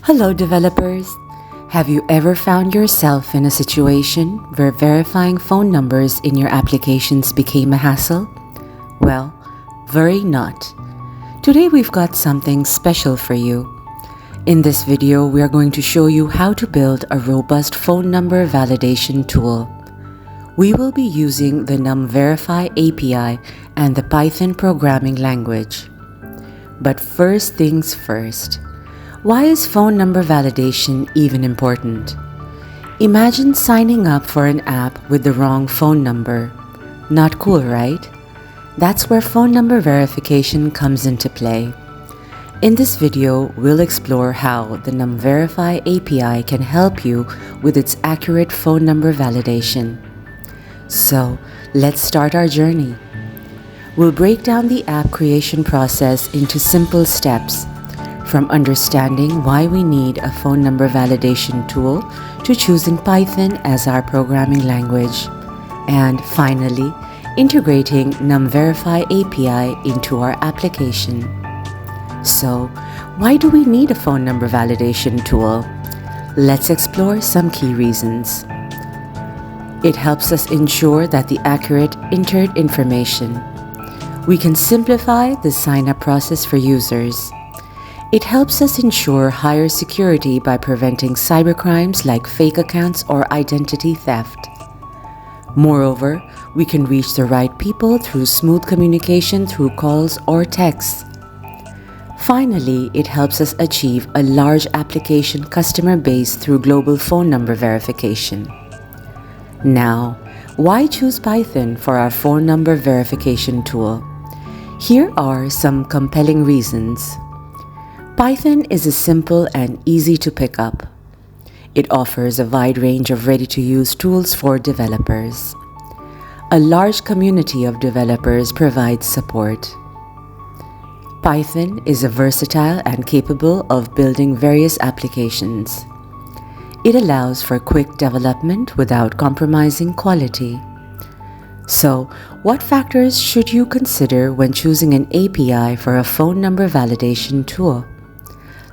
Hello developers! Have you ever found yourself in a situation where verifying phone numbers in your applications became a hassle? Well, worry not. Today we've got something special for you. In this video, we are going to show you how to build a robust phone number validation tool. We will be using the Numverify API and the Python programming language. But first things first. Why is phone number validation even important? Imagine signing up for an app with the wrong phone number. Not cool, right? That's where phone number verification comes into play. In this video, we'll explore how the Numverify API can help you with its accurate phone number validation. So, let's start our journey. We'll break down the app creation process into simple steps, from understanding why we need a phone number validation tool to choosing Python as our programming language, and finally, integrating Numverify API into our application. So, why do we need a phone number validation tool? Let's explore some key reasons. It helps us ensure that the accurate entered information. We can simplify the sign-up process for users. It helps us ensure higher security by preventing cybercrimes like fake accounts or identity theft. Moreover, we can reach the right people through smooth communication through calls or texts. Finally, it helps us achieve a large application customer base through global phone number verification. Now, why choose Python for our phone number verification tool? Here are some compelling reasons. Python is simple and easy to pick up. It offers a wide range of ready-to-use tools for developers. A large community of developers provides support. Python is versatile and capable of building various applications. It allows for quick development without compromising quality. So, what factors should you consider when choosing an API for a phone number validation tool?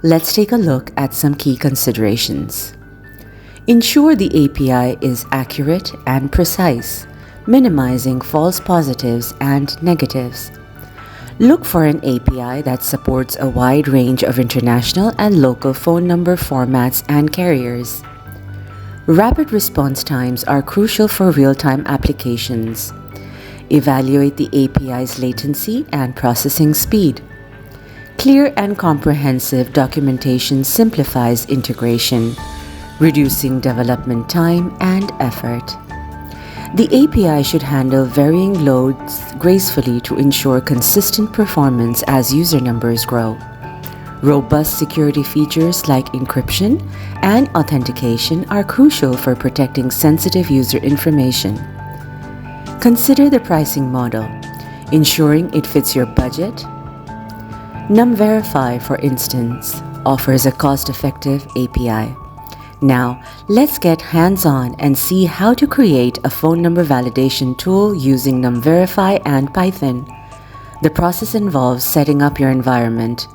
Let's take a look at some key considerations. Ensure the API is accurate and precise, minimizing false positives and negatives. Look for an API that supports a wide range of international and local phone number formats and carriers. Rapid response times are crucial for real-time applications. Evaluate the API's latency and processing speed. Clear and comprehensive documentation simplifies integration, reducing development time and effort. The API should handle varying loads gracefully to ensure consistent performance as user numbers grow. Robust security features like encryption and authentication are crucial for protecting sensitive user information. Consider the pricing model, ensuring it fits your budget. Numverify, for instance, offers a cost-effective API. Now, let's get hands-on and see how to create a phone number validation tool using Numverify and Python. The process involves setting up your environment,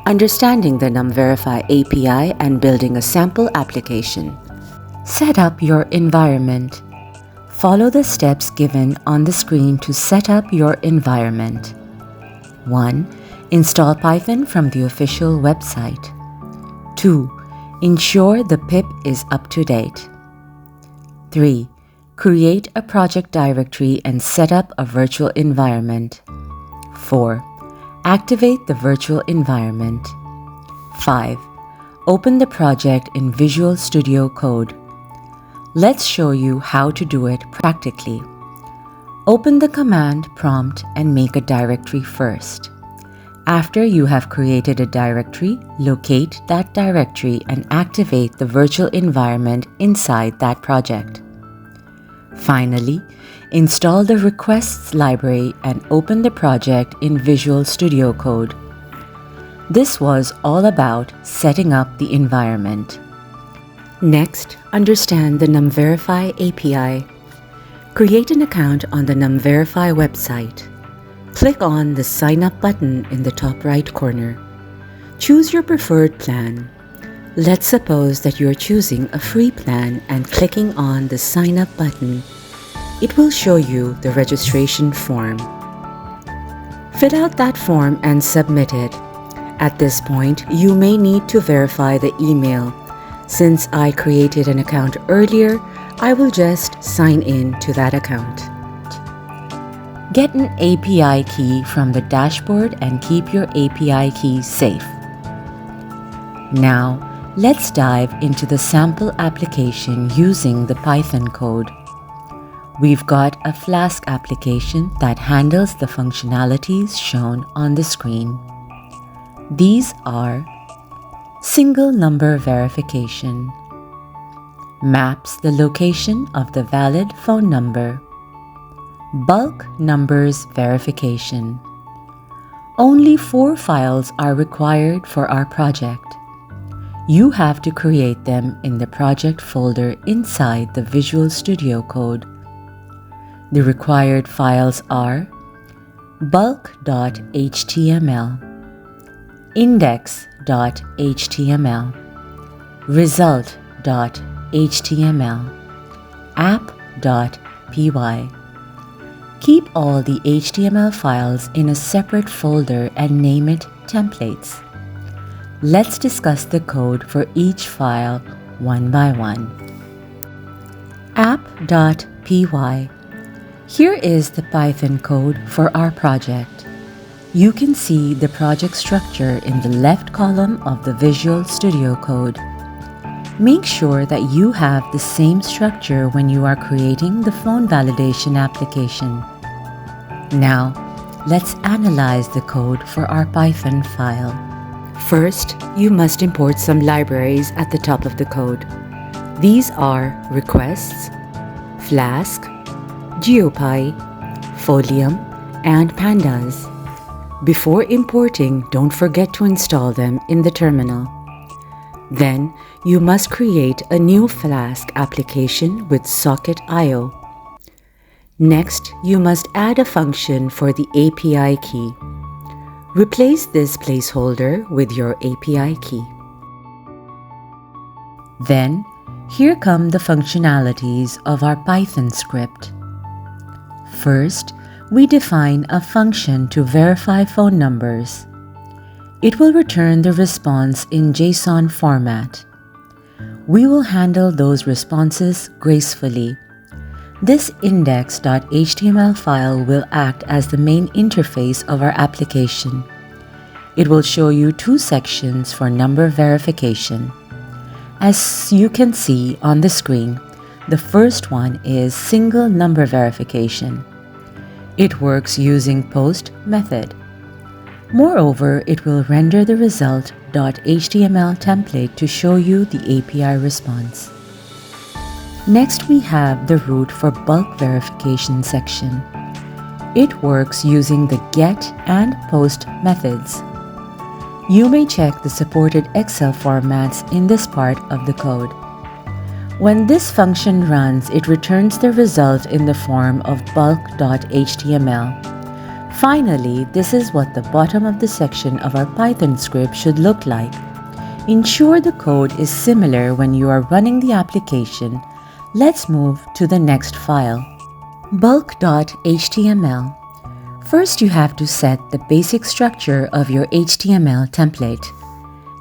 understanding the Numverify API, and building a sample application. Set up your environment. Follow the steps given on the screen to set up your environment. 1. Install Python from the official website. 2. Ensure the pip is up to date. 3. Create a project directory and set up a virtual environment. 4. Activate the virtual environment. 5. Open the project in Visual Studio Code. Let's show you how to do it practically. Open the command prompt and make a directory first. After you have created a directory, locate that directory and activate the virtual environment inside that project. Finally, install the requests library and open the project in Visual Studio Code. This was all about setting up the environment. Next, understand the Numverify API. Create an account on the Numverify website. Click on the Sign Up button in the top right corner. Choose your preferred plan. Let's suppose that you're choosing a free plan and clicking on the Sign Up button. It will show you the registration form. Fill out that form and submit it. At this point, you may need to verify the email. Since I created an account earlier, I will just sign in to that account. Get an API key from the dashboard and keep your API key safe. Now, let's dive into the sample application using the Python code. We've got a Flask application that handles the functionalities shown on the screen. These are single number verification, maps the location of the valid phone number, bulk numbers verification. Only 4 files are required for our project. You have to create them in the project folder inside the Visual Studio Code. The required files are bulk.html, index.html, result.html, app.py. Keep all the HTML files in a separate folder and name it templates. Let's discuss the code for each file one by one. App.py. Here is the Python code for our project. You can see the project structure in the left column of the Visual Studio Code. Make sure that you have the same structure when you are creating the phone validation application. Now, let's analyze the code for our Python file. First, you must import some libraries at the top of the code. These are requests, Flask, GeoPy, Folium, and Pandas. Before importing, don't forget to install them in the terminal. Then, you must create a new Flask application with socket.io. Next, you must add a function for the API key. Replace this placeholder with your API key. Then, here come the functionalities of our Python script. First, we define a function to verify phone numbers. It will return the response in JSON format. We will handle those responses gracefully. This index.html file will act as the main interface of our application. It will show you 2 sections for number verification. As you can see on the screen, the first one is single number verification. It works using post method. Moreover, it will render the result.html template to show you the API response. Next, we have the root for bulk verification section. It works using the get and post methods. You may check the supported Excel formats in this part of the code. When this function runs, it returns the result in the form of bulk.html. Finally, this is what the bottom of the section of our Python script should look like. Ensure the code is similar when you are running the application. Let's move to the next file. Bulk.html. First, you have to set the basic structure of your HTML template.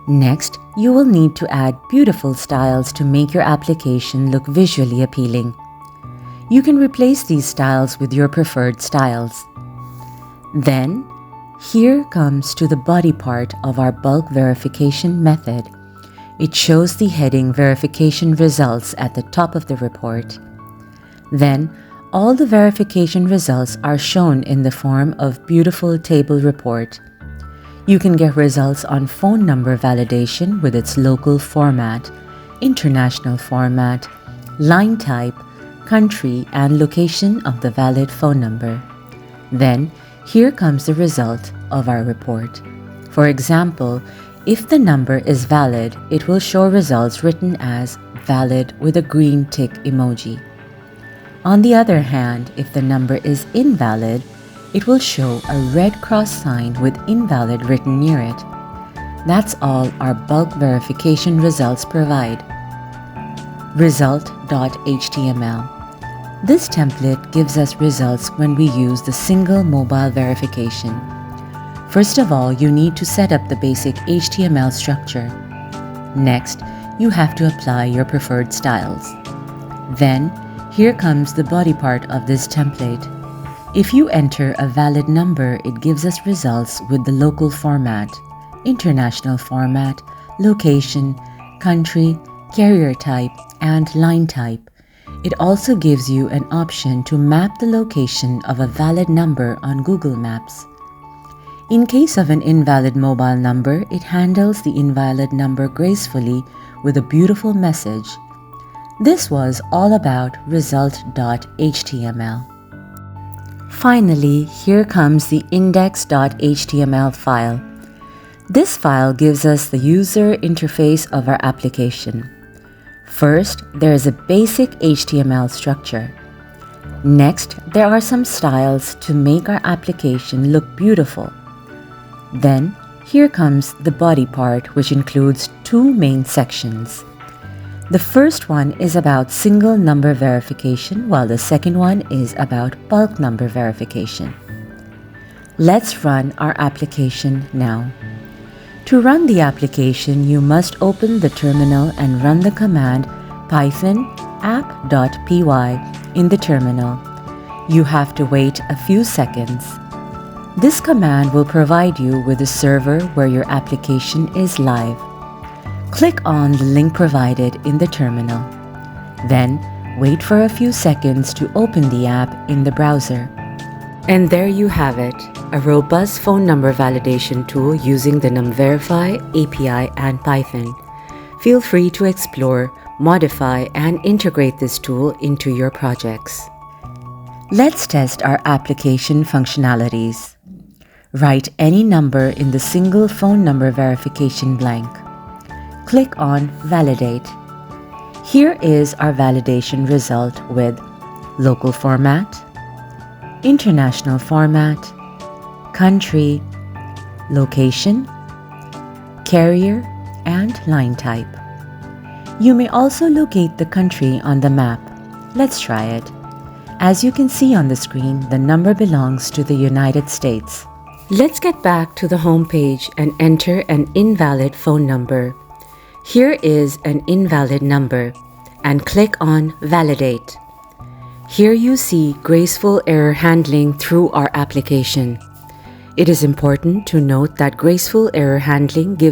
Next, you will need to add beautiful styles to make your application look visually appealing. You can replace these styles with your preferred styles. Then, here comes to the body part of our bulk verification method. It shows the heading verification results at the top of the report. Then, all the verification results are shown in the form of beautiful table report. You can get results on phone number validation with its local format, international format, line type, country, and location of the valid phone number. Then, here comes the result of our report. For example, if the number is valid, it will show results written as valid with a green tick emoji. On the other hand, if the number is invalid, it will show a red cross sign with invalid written near it. That's all our bulk verification results provide. Result.html. This template gives us results when we use the single mobile verification. First of all, you need to set up the basic HTML structure. Next, you have to apply your preferred styles. Then, here comes the body part of this template. If you enter a valid number, it gives us results with the local format, international format, location, country, carrier type, and line type. It also gives you an option to map the location of a valid number on Google Maps. In case of an invalid mobile number, it handles the invalid number gracefully with a beautiful message. This was all about result.html. Finally, here comes the index.html file. This file gives us the user interface of our application. First, there is a basic HTML structure. Next, there are some styles to make our application look beautiful. Then, here comes the body part, which includes two main sections. The first one is about single number verification, while the second one is about bulk number verification. Let's run our application now. To run the application, you must open the terminal and run the command python app.py in the terminal. You have to wait a few seconds. This command will provide you with a server where your application is live. Click on the link provided in the terminal. Then, wait for a few seconds to open the app in the browser. And there you have it, a robust phone number validation tool using the Numverify API and Python. Feel free to explore, modify, and integrate this tool into your projects. Let's test our application functionalities. Write any number in the single phone number verification blank. Click on Validate. Here is our validation result with local format, international format, country, location, carrier, and line type. You may also locate the country on the map. Let's try it. As you can see on the screen, the number belongs to the United States. Let's get back to the home page and enter an invalid phone number. Here is an invalid number, and click on Validate. Here you see graceful error handling through our application. It is important to note that graceful error handling gives